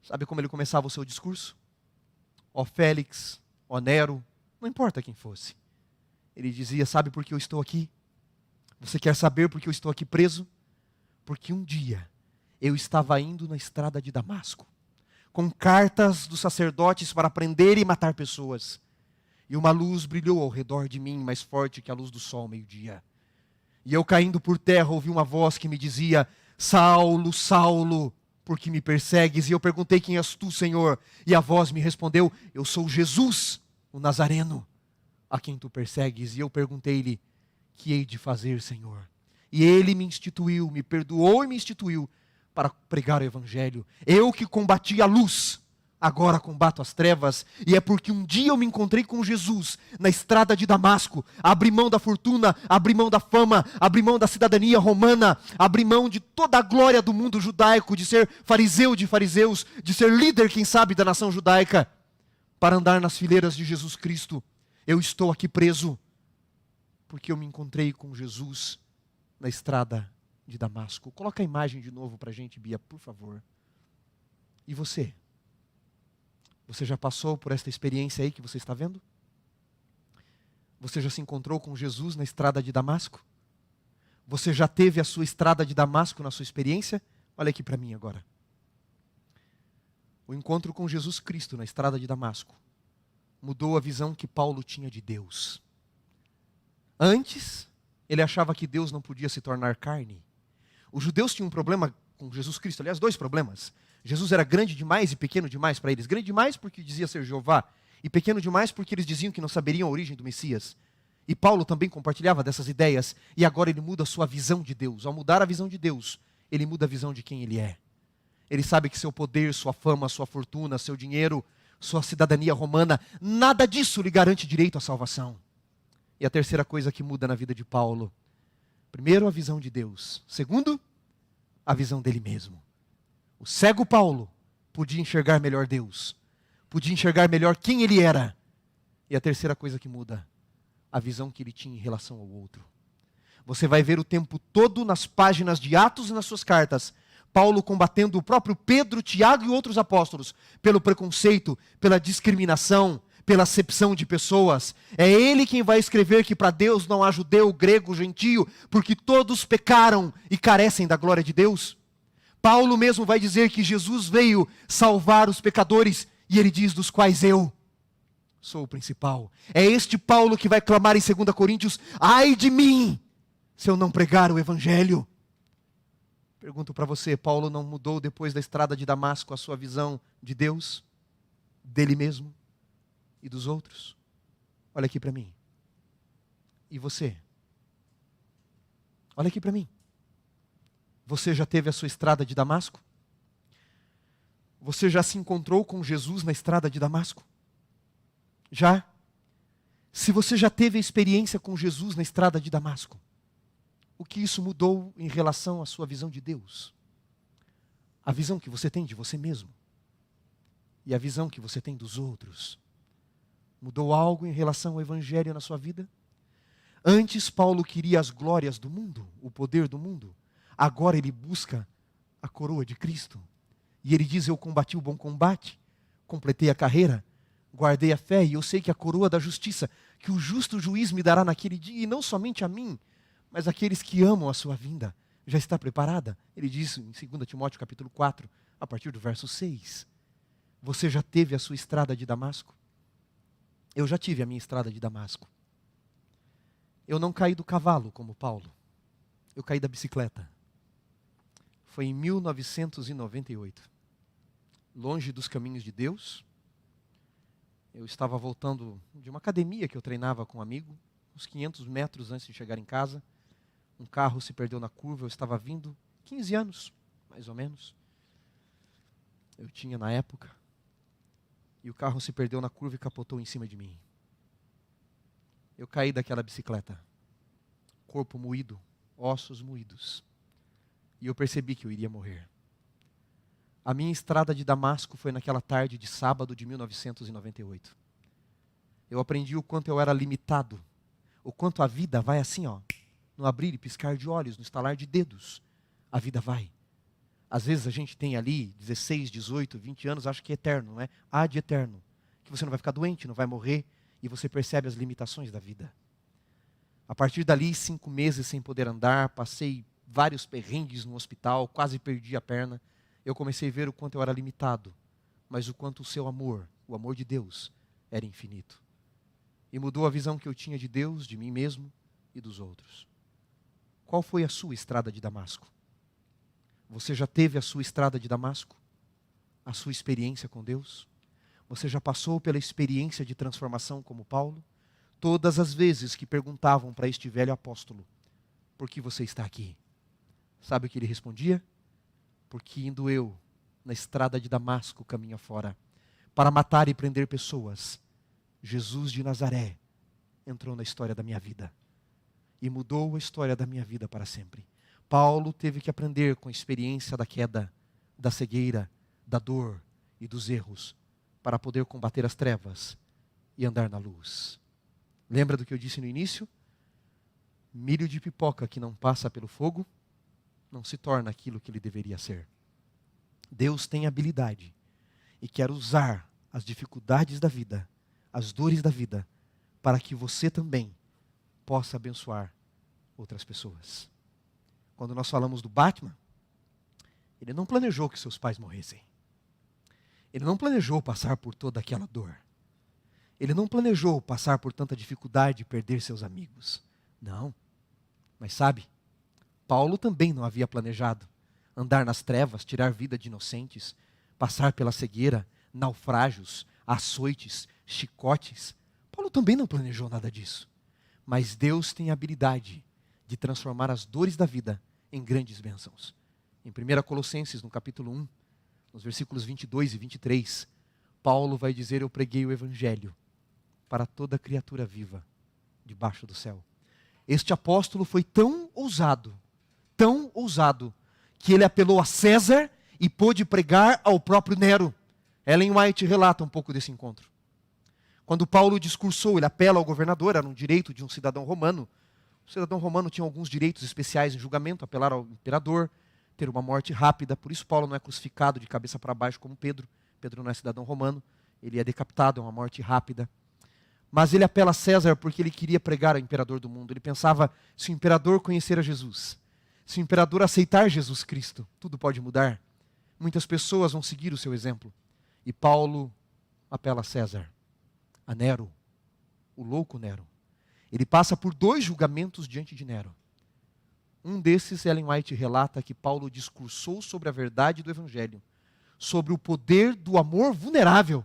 Sabe como ele começava o seu discurso? Ó Félix, ó Nero, não importa quem fosse. Ele dizia: sabe por que eu estou aqui? Você quer saber por que eu estou aqui preso? Porque um dia eu estava indo na estrada de Damasco, com cartas dos sacerdotes para prender e matar pessoas. E uma luz brilhou ao redor de mim, mais forte que a luz do sol ao meio-dia. E eu, caindo por terra, ouvi uma voz que me dizia: Saulo, Saulo, por que me persegues? E eu perguntei: quem és tu, Senhor? E a voz me respondeu: eu sou Jesus, o Nazareno, a quem tu persegues. E eu perguntei-lhe: que hei de fazer, Senhor? E ele me instituiu, me perdoou e me instituiu para pregar o evangelho. Eu que combati a luz, agora combato as trevas. E é porque um dia eu me encontrei com Jesus na estrada de Damasco. Abri mão da fortuna, abri mão da fama, abri mão da cidadania romana, abri mão de toda a glória do mundo judaico, de ser fariseu de fariseus, de ser líder, quem sabe, da nação judaica, para andar nas fileiras de Jesus Cristo. Eu estou aqui preso porque eu me encontrei com Jesus na estrada de Damasco. Coloca a imagem de novo para a gente, Bia, por favor. E você? Você já passou por esta experiência aí que você está vendo? Você já se encontrou com Jesus na estrada de Damasco? Você já teve a sua estrada de Damasco na sua experiência? Olha aqui para mim agora. O encontro com Jesus Cristo na estrada de Damasco mudou a visão que Paulo tinha de Deus. Antes, ele achava que Deus não podia se tornar carne. Os judeus tinham um problema com Jesus Cristo, aliás, dois problemas. Jesus era grande demais e pequeno demais para eles. Grande demais porque dizia ser Jeová, e pequeno demais porque eles diziam que não saberiam a origem do Messias. E Paulo também compartilhava dessas ideias, e agora ele muda a sua visão de Deus. Ao mudar a visão de Deus, ele muda a visão de quem ele é. Ele sabe que seu poder, sua fama, sua fortuna, seu dinheiro, sua cidadania romana, nada disso lhe garante direito à salvação. E a terceira coisa que muda na vida de Paulo: primeiro, a visão de Deus. Segundo, a visão dele mesmo. O cego Paulo podia enxergar melhor Deus, podia enxergar melhor quem ele era. E a terceira coisa que muda, a visão que ele tinha em relação ao outro. Você vai ver o tempo todo nas páginas de Atos e nas suas cartas, Paulo combatendo o próprio Pedro, Tiago e outros apóstolos pelo preconceito, pela discriminação, pela acepção de pessoas. É ele quem vai escrever que para Deus não há judeu, grego, gentio, porque todos pecaram e carecem da glória de Deus. Paulo mesmo vai dizer que Jesus veio salvar os pecadores, e ele diz: dos quais eu sou o principal. É este Paulo que vai clamar em 2 Coríntios: ai de mim, se eu não pregar o evangelho. Pergunto para você: Paulo não mudou depois da estrada de Damasco a sua visão de Deus, dele mesmo e dos outros? Olha aqui para mim. E você? Olha aqui para mim. Você já teve a sua estrada de Damasco? Você já se encontrou com Jesus na estrada de Damasco? Já? Se você já teve a experiência com Jesus na estrada de Damasco, o que isso mudou em relação à sua visão de Deus? A visão que você tem de você mesmo e a visão que você tem dos outros. Mudou algo em relação ao evangelho na sua vida? Antes Paulo queria as glórias do mundo, o poder do mundo. Agora ele busca a coroa de Cristo. E ele diz: eu combati o bom combate, completei a carreira, guardei a fé, e eu sei que a coroa da justiça, que o justo juiz me dará naquele dia, e não somente a mim, mas aqueles que amam a sua vinda, já está preparada. Ele diz em 2 Timóteo capítulo 4, a partir do verso 6. Você já teve a sua estrada de Damasco? Eu já tive a minha estrada de Damasco. Eu não caí do cavalo como Paulo, eu caí da bicicleta. Foi em 1998, longe dos caminhos de Deus. Eu estava voltando de uma academia que eu treinava com um amigo, uns 500 metros antes de chegar em casa. Um carro se perdeu na curva, eu estava vindo, 15 anos, mais ou menos. Eu tinha na época. E o carro se perdeu na curva e capotou em cima de mim. Eu caí daquela bicicleta, corpo moído, ossos moídos. E eu percebi que eu iria morrer. A minha estrada de Damasco foi naquela tarde de sábado de 1998. Eu aprendi o quanto eu era limitado, o quanto a vida vai assim, ó, no abrir e piscar de olhos, no estalar de dedos. A vida vai. Às vezes a gente tem ali 16, 18, 20 anos, acha que é eterno, não é? Há de eterno. Que você não vai ficar doente, não vai morrer, e você percebe as limitações da vida. A partir dali, 5 meses sem poder andar, passei vários perrengues no hospital, quase perdi a perna, eu comecei a ver o quanto eu era limitado, mas o quanto o seu amor, o amor de Deus, era infinito. E mudou a visão que eu tinha de Deus, de mim mesmo e dos outros. Qual foi a sua estrada de Damasco? Você já teve a sua estrada de Damasco? A sua experiência com Deus? Você já passou pela experiência de transformação como Paulo? Todas as vezes que perguntavam para este velho apóstolo, por que você está aqui? Sabe o que ele respondia? Porque indo eu na estrada de Damasco caminho afora, para matar e prender pessoas, Jesus de Nazaré entrou na história da minha vida e mudou a história da minha vida para sempre. Paulo teve que aprender com a experiência da queda, da cegueira, da dor e dos erros, para poder combater as trevas e andar na luz. Lembra do que eu disse no início? Milho de pipoca que não passa pelo fogo, não se torna aquilo que ele deveria ser. Deus tem habilidade e quer usar as dificuldades da vida, as dores da vida, para que você também possa abençoar outras pessoas. Quando nós falamos do Batman, ele não planejou que seus pais morressem. Ele não planejou passar por toda aquela dor. Ele não planejou passar por tanta dificuldade e perder seus amigos. Não. Mas sabe, Paulo também não havia planejado andar nas trevas, tirar vida de inocentes, passar pela cegueira, naufrágios, açoites, chicotes. Paulo também não planejou nada disso. Mas Deus tem a habilidade de transformar as dores da vida em grandes bênçãos. Em 1 Colossenses, no capítulo 1, nos versículos 22 e 23, Paulo vai dizer: eu preguei o evangelho para toda criatura viva debaixo do céu. Este apóstolo foi tão ousado, que ele apelou a César e pôde pregar ao próprio Nero. Ellen White relata um pouco desse encontro. Quando Paulo discursou, ele apela ao governador, era um direito de um cidadão romano. O cidadão romano tinha alguns direitos especiais em julgamento, apelar ao imperador, ter uma morte rápida. Por isso Paulo não é crucificado de cabeça para baixo como Pedro. Pedro não é cidadão romano, ele é decapitado, é uma morte rápida. Mas ele apela a César porque ele queria pregar ao imperador do mundo. Ele pensava, se o imperador conhecer a Jesus, se o imperador aceitar Jesus Cristo, tudo pode mudar. Muitas pessoas vão seguir o seu exemplo. E Paulo apela a César, a Nero, o louco Nero. Ele passa por 2 julgamentos diante de Nero. Um desses, Ellen White relata que Paulo discursou sobre a verdade do evangelho, sobre o poder do amor vulnerável,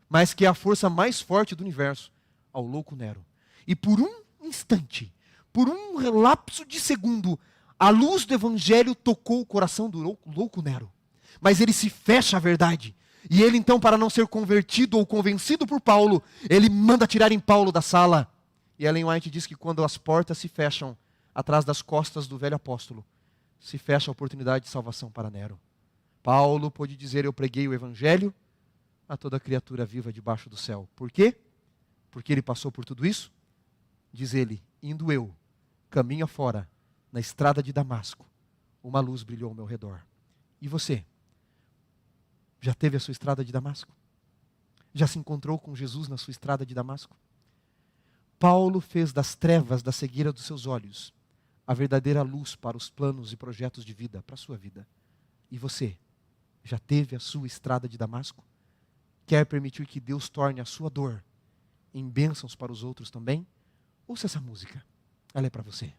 mas que é a força mais forte do universo, ao louco Nero. E por um instante, por um relapso de segundo, a luz do evangelho tocou o coração do louco Nero. Mas ele se fecha à verdade. E ele então, para não ser convertido ou convencido por Paulo, ele manda tirarem Paulo da sala. E Ellen White diz que quando as portas se fecham atrás das costas do velho apóstolo, se fecha a oportunidade de salvação para Nero. Paulo pôde dizer: eu preguei o evangelho a toda criatura viva debaixo do céu. Por quê? Porque ele passou por tudo isso? Diz ele: indo eu, caminho afora, na estrada de Damasco, uma luz brilhou ao meu redor. E você? Já teve a sua estrada de Damasco? Já se encontrou com Jesus na sua estrada de Damasco? Paulo fez das trevas, da cegueira dos seus olhos, a verdadeira luz para os planos e projetos de vida, para a sua vida. E você? Já teve a sua estrada de Damasco? Quer permitir que Deus torne a sua dor em bênçãos para os outros também? Ouça essa música, ela é para você.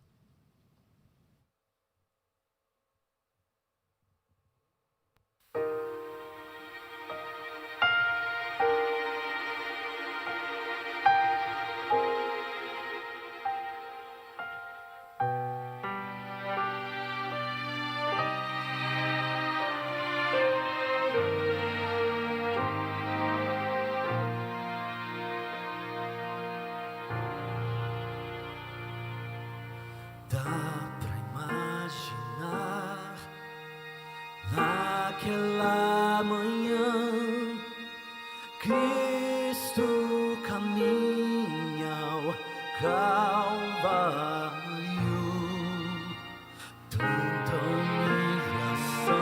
Dá pra imaginar naquela manhã Cristo caminha ao Calvário, tanta humilhação,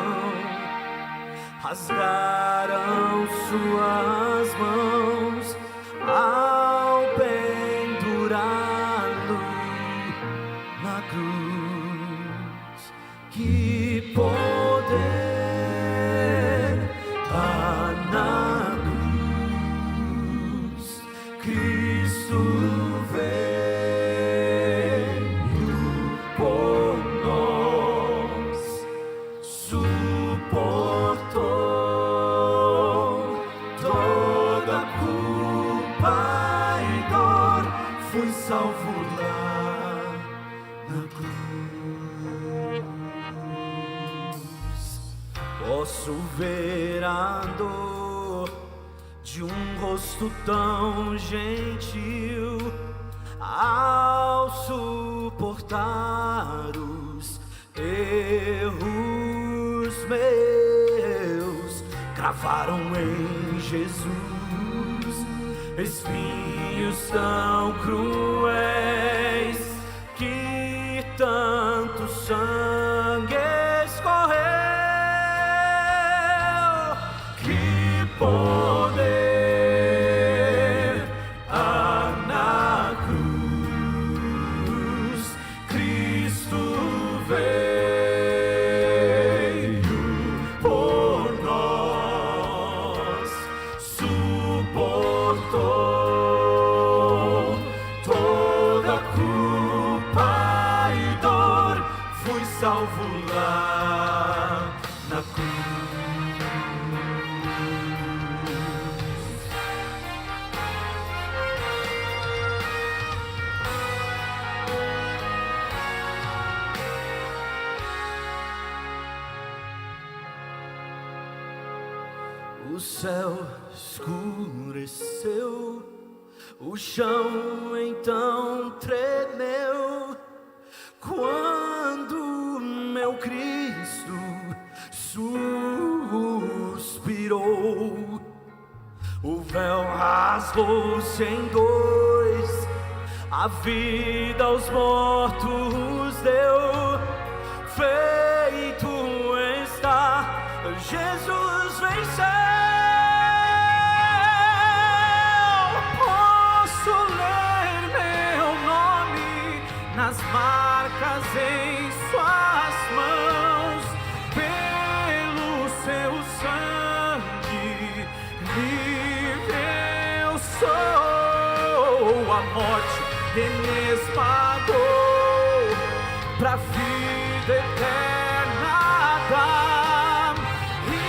rasgaram suas mãos ao pendurá-lo na cruz. toda culpa e dor, fui salvo lá na cruz. Posso ver a dor de um rosto tão gentil ao suportar os erros meus. Cravaram em Jesus espinhos tão cruéis que tanto sangue escorreu. Que poder há na cruz, Cristo veio por nós, suportou toda culpa e dor, fui salvo lá na cruz. O céu escureceu, o chão então tremeu, quando meu Cristo suspirou. O véu rasgou-se em dois, a vida aos mortos deu. Feito está, Jesus venceu. Posso ler meu nome nas marcas em suas mãos, pelo seu sangue livre eu sou. A morte esmagou, pra vida eterna dá. E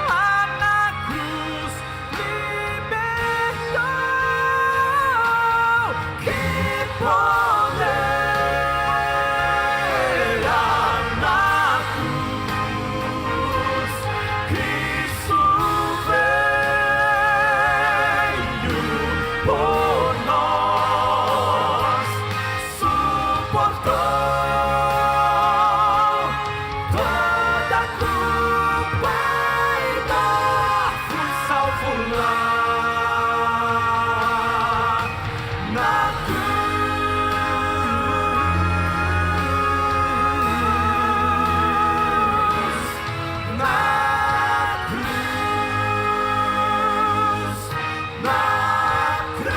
lá na cruz libertou. Que poder há na cruz, Cristo veio por nós, suportou toda culpa e dor, fui salvo lá na cruz, na cruz, na cruz.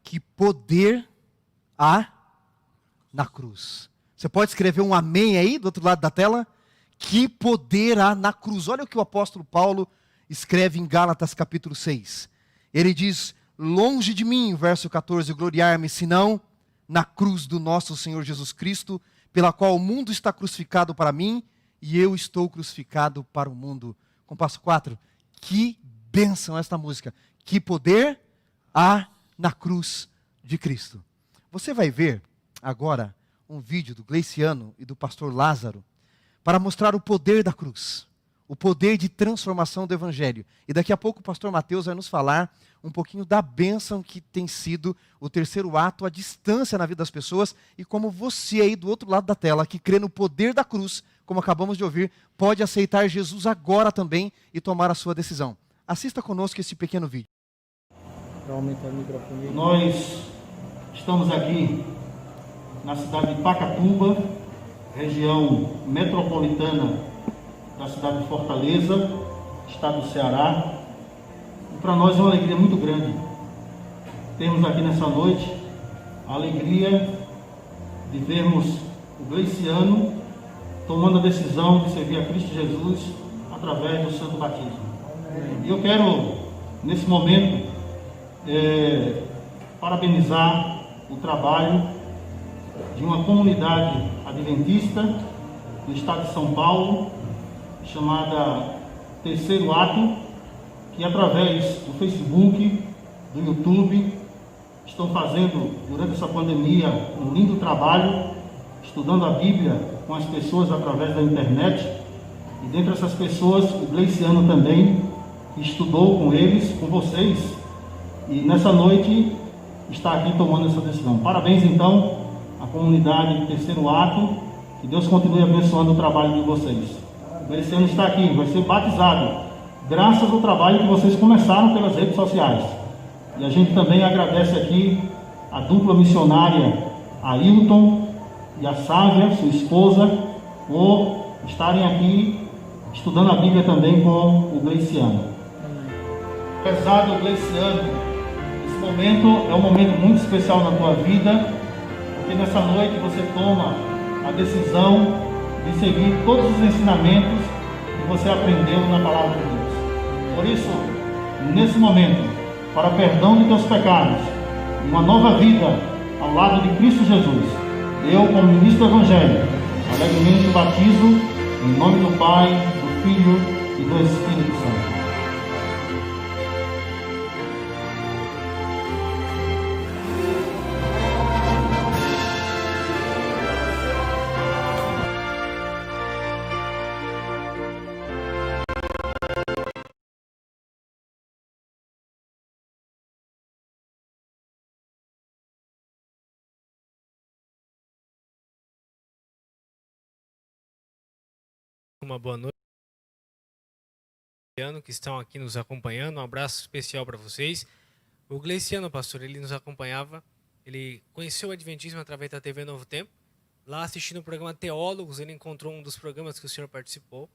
Que poder há na cruz. Você pode escrever um amém aí do outro lado da tela? Que poder há na cruz. Olha o que o apóstolo Paulo escreve em Gálatas capítulo 6. Ele diz: longe de mim, verso 14, gloriar-me, senão na cruz do nosso Senhor Jesus Cristo, pela qual o mundo está crucificado para mim e eu estou crucificado para o mundo. Compasso 4. Que bênção esta música. Que poder há na cruz de Cristo. Você vai ver agora um vídeo do Gleiciano e do pastor Lázaro para mostrar o poder da cruz, o poder de transformação do Evangelho. E daqui a pouco o pastor Mateus vai nos falar um pouquinho da bênção que tem sido o terceiro ato, a distância na vida das pessoas, e como você aí do outro lado da tela, que crê no poder da cruz, como acabamos de ouvir, pode aceitar Jesus agora também e tomar a sua decisão. Assista conosco esse pequeno vídeo. Nós estamos aqui na cidade de Pacatuba, região metropolitana da cidade de Fortaleza, estado do Ceará. E para nós é uma alegria muito grande termos aqui nessa noite a alegria de vermos o Gleiciano tomando a decisão de servir a Cristo Jesus através do santo batismo. E eu quero nesse momento, parabenizar o trabalho de uma comunidade adventista do estado de São Paulo, chamada Terceiro Ato, que através do Facebook, do YouTube, estão fazendo, durante essa pandemia, um lindo trabalho, estudando a Bíblia com as pessoas através da internet. E dentre essas pessoas, o Gleiciano também, que estudou com eles, com vocês, e nessa noite está aqui tomando essa decisão. Parabéns, então, à comunidade Terceiro Ato, que Deus continue abençoando o trabalho de vocês. O Gleiciano está aqui, vai ser batizado, graças ao trabalho que vocês começaram pelas redes sociais. E a gente também agradece aqui a dupla missionária, a Ailton e a Sávia, sua esposa, por estarem aqui estudando a Bíblia também com o Gleiciano. Prezado Gleiciano, esse momento é um momento muito especial na tua vida, porque nessa noite você toma a decisão de seguir todos os ensinamentos que você aprendeu na Palavra de Deus. Por isso, nesse momento, para perdão de teus pecados, uma nova vida ao lado de Cristo Jesus, eu, como ministro do Evangelho, alegremente batizo em nome do Pai, do Filho e do Espírito Santo. Uma boa noite, que estão aqui nos acompanhando. Um abraço especial para vocês. O Gleiciano, pastor, ele nos acompanhava. Ele conheceu o Adventismo através da TV Novo Tempo. Lá, assistindo o programa Teólogos, ele encontrou um dos programas que o senhor participou.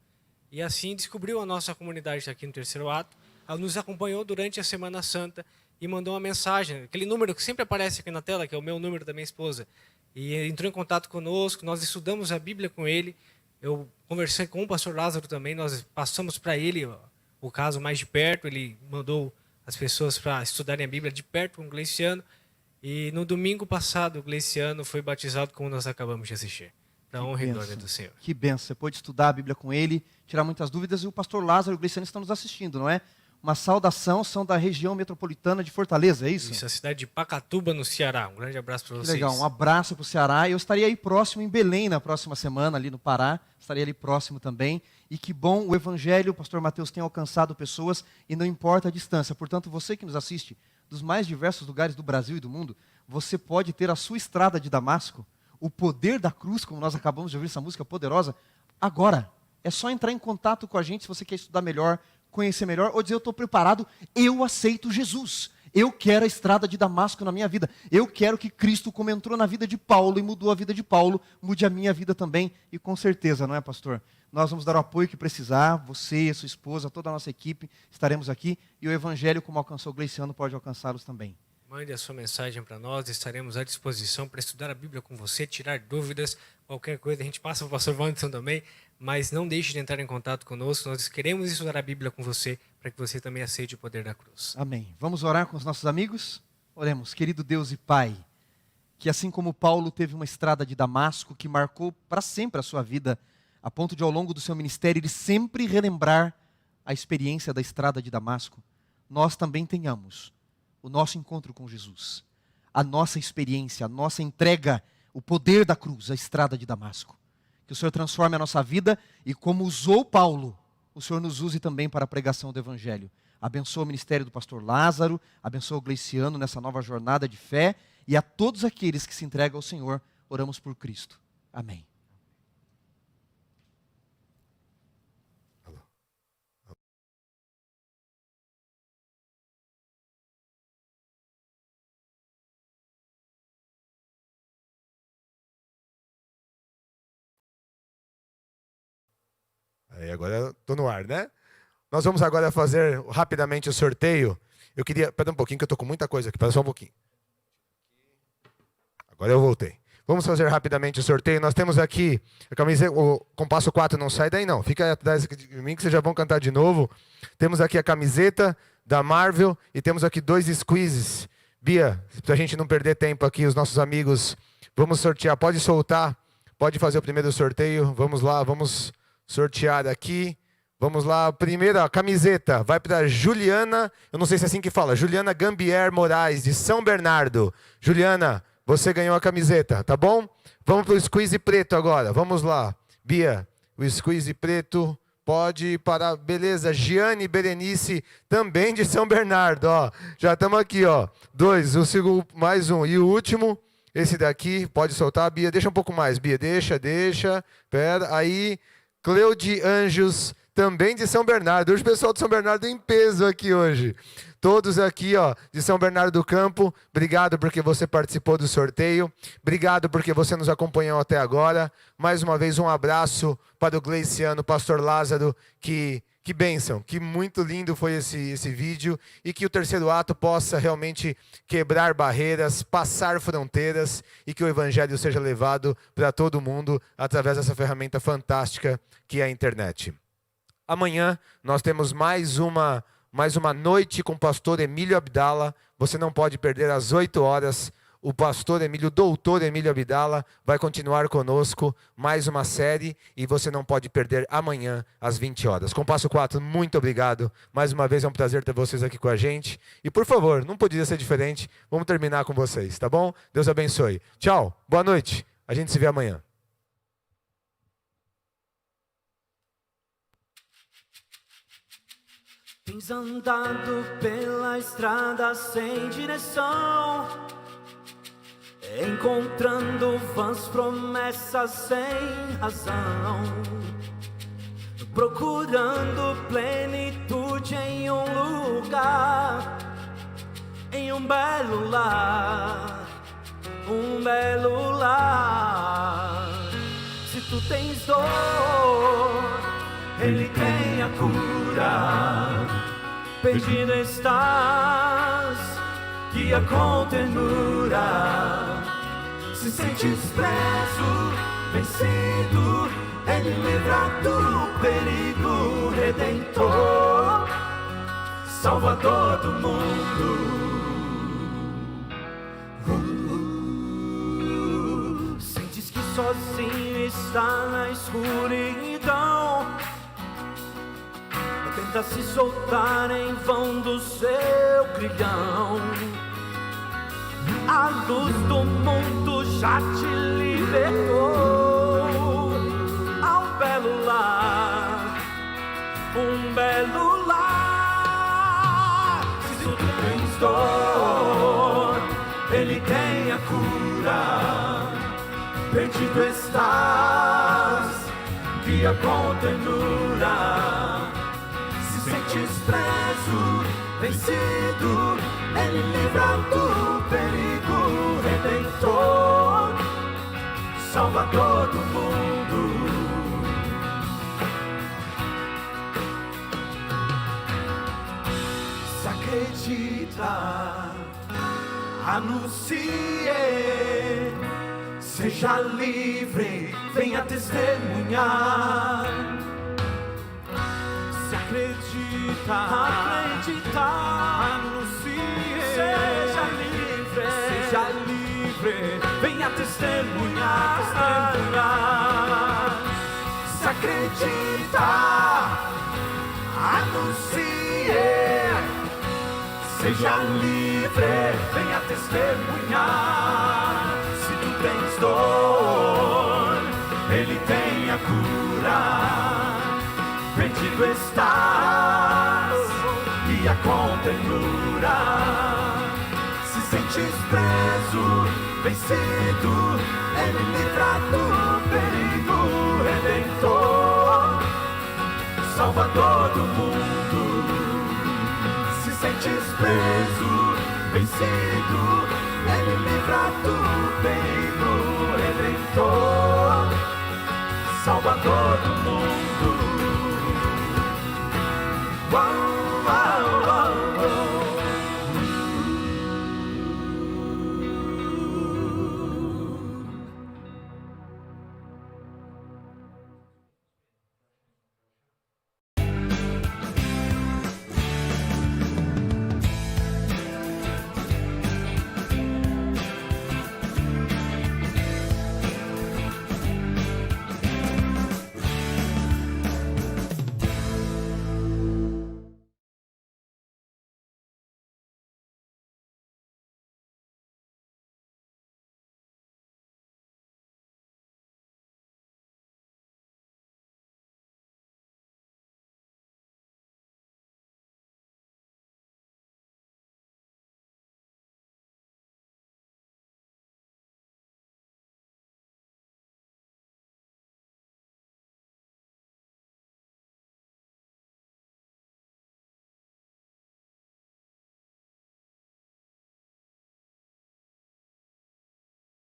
E assim descobriu a nossa comunidade aqui no Terceiro Ato. Ela nos acompanhou durante a Semana Santa e mandou uma mensagem. Aquele número que sempre aparece aqui na tela, que é o meu número da minha esposa. E ele entrou em contato conosco, nós estudamos a Bíblia com ele. Eu conversei com o pastor Lázaro também, nós passamos para ele o caso mais de perto, ele mandou as pessoas para estudarem a Bíblia de perto com o Gleiciano, e no domingo passado o Gleiciano foi batizado como nós acabamos de assistir. Para honra e glória do Senhor. Que benção, você pôde estudar a Bíblia com ele, tirar muitas dúvidas, e o pastor Lázaro e o Gleiciano estão nos assistindo, não é? Uma saudação, são da região metropolitana de Fortaleza, é isso? Isso, a cidade de Pacatuba, no Ceará. Um grande abraço para vocês. Legal, um abraço para o Ceará. Eu estarei aí próximo, em Belém, na próxima semana, ali no Pará. Estarei ali próximo também. E que bom o Evangelho, o pastor Mateus, tem alcançado pessoas e não importa a distância. Portanto, você que nos assiste dos mais diversos lugares do Brasil e do mundo, você pode ter a sua estrada de Damasco, o poder da cruz, como nós acabamos de ouvir essa música poderosa, agora. É só entrar em contato com a gente se você quer estudar melhor, conhecer melhor, ou dizer, eu estou preparado, eu aceito Jesus. Eu quero a estrada de Damasco na minha vida. Eu quero que Cristo, como entrou na vida de Paulo e mudou a vida de Paulo, mude a minha vida também. E com certeza, não é, pastor? Nós vamos dar o apoio que precisar, você, sua esposa, toda a nossa equipe, estaremos aqui. E o Evangelho, como alcançou o Gleiciano, pode alcançá-los também. Mande a sua mensagem para nós, estaremos à disposição para estudar a Bíblia com você, tirar dúvidas, qualquer coisa, a gente passa para o pastor Wanderson também, mas não deixe de entrar em contato conosco, nós queremos estudar a Bíblia com você, para que você também aceite o poder da cruz. Amém. Vamos orar com os nossos amigos? Oremos, querido Deus e Pai, que assim como Paulo teve uma estrada de Damasco que marcou para sempre a sua vida, a ponto de ao longo do seu ministério ele sempre relembrar a experiência da estrada de Damasco, nós também tenhamos o nosso encontro com Jesus, a nossa experiência, a nossa entrega, o poder da cruz, a estrada de Damasco. Que o Senhor transforme a nossa vida e como usou Paulo, o Senhor nos use também para a pregação do Evangelho. Abençoa o ministério do pastor Lázaro, abençoa o Gleiciano nessa nova jornada de fé e a todos aqueles que se entregam ao Senhor, oramos por Cristo. Amém. Aí agora estou no ar, né? Nós vamos agora fazer rapidamente o sorteio. Eu queria... Pera um pouquinho que eu estou com muita coisa aqui. Pera só um pouquinho. Agora eu voltei. Vamos fazer rapidamente o sorteio. Nós temos aqui a camiseta... O compasso 4 não sai daí não. Fica atrás de mim que vocês já vão cantar de novo. Temos aqui a camiseta da Marvel e temos aqui 2 squeezes. Bia, para a gente não perder tempo aqui, os nossos amigos, vamos sortear. Pode soltar, pode fazer o primeiro sorteio. Vamos lá, vamos sortear aqui. Vamos lá, primeira camiseta vai para Juliana, eu não sei se é assim que fala, Juliana Gambier Moraes, de São Bernardo. Juliana, você ganhou a camiseta, tá bom? Vamos para o squeeze preto agora, vamos lá. Bia, o squeeze preto, pode parar, beleza. Giane Berenice, também de São Bernardo, ó. Já estamos aqui, ó. 2, o segundo, mais um. E o último, esse daqui, pode soltar, Bia, deixa um pouco mais, Bia, deixa, pera, aí, Cleude Anjos, também de São Bernardo. Hoje o pessoal de São Bernardo em peso aqui hoje. Todos aqui, ó, de São Bernardo do Campo, obrigado porque você participou do sorteio. Obrigado porque você nos acompanhou até agora. Mais uma vez, um abraço para o Gleiciano, pastor Lázaro, que bênção, que muito lindo foi esse vídeo e que o terceiro ato possa realmente quebrar barreiras, passar fronteiras e que o evangelho seja levado para todo mundo através dessa ferramenta fantástica que é a internet. Amanhã nós temos mais uma noite com o pastor Emílio Abdala. Você não pode perder às 8 horas. O pastor Emílio, o doutor Emílio Abdala, vai continuar conosco mais uma série e você não pode perder amanhã às 20 horas. Compasso 4, muito obrigado. Mais uma vez é um prazer ter vocês aqui com a gente. E por favor, não podia ser diferente. Vamos terminar com vocês, tá bom? Deus abençoe. Tchau, boa noite. A gente se vê amanhã. Tens andado pela estrada sem direção, encontrando vãs promessas sem razão, procurando plenitude em um lugar, em um belo lar, um belo lar. Se tu tens dor, Ele tem a cura. Perdido estás, guia com ternura. Se sentes preso, vencido, Ele livra do perigo. Redentor, Salvador do mundo. Sentes que sozinho está na escuridão, tenta se soltar em vão do seu grilhão. A luz do mundo já te libertou. Há um belo lar, um belo lar. Se tu tens dor, Ele tem a cura. Perdido estás, guia com ternura. Sentes preso, vencido, Ele livra do perigo. Redentor, Salvador do mundo. Se acredita, anuncie, seja livre, venha testemunhar. Acredita, anuncie, seja livre, venha testemunhar, Se acredita, anuncie, seja livre, venha testemunhar. Se tu tens dor, Ele tem a cura. Perdido estás, guia com ternura. Se sentes preso, vencido, Ele livra do perigo. Redentor, Salvador do mundo. Se sentes preso, vencido, Ele livra do perigo. Redentor, Salvador do mundo. Wow.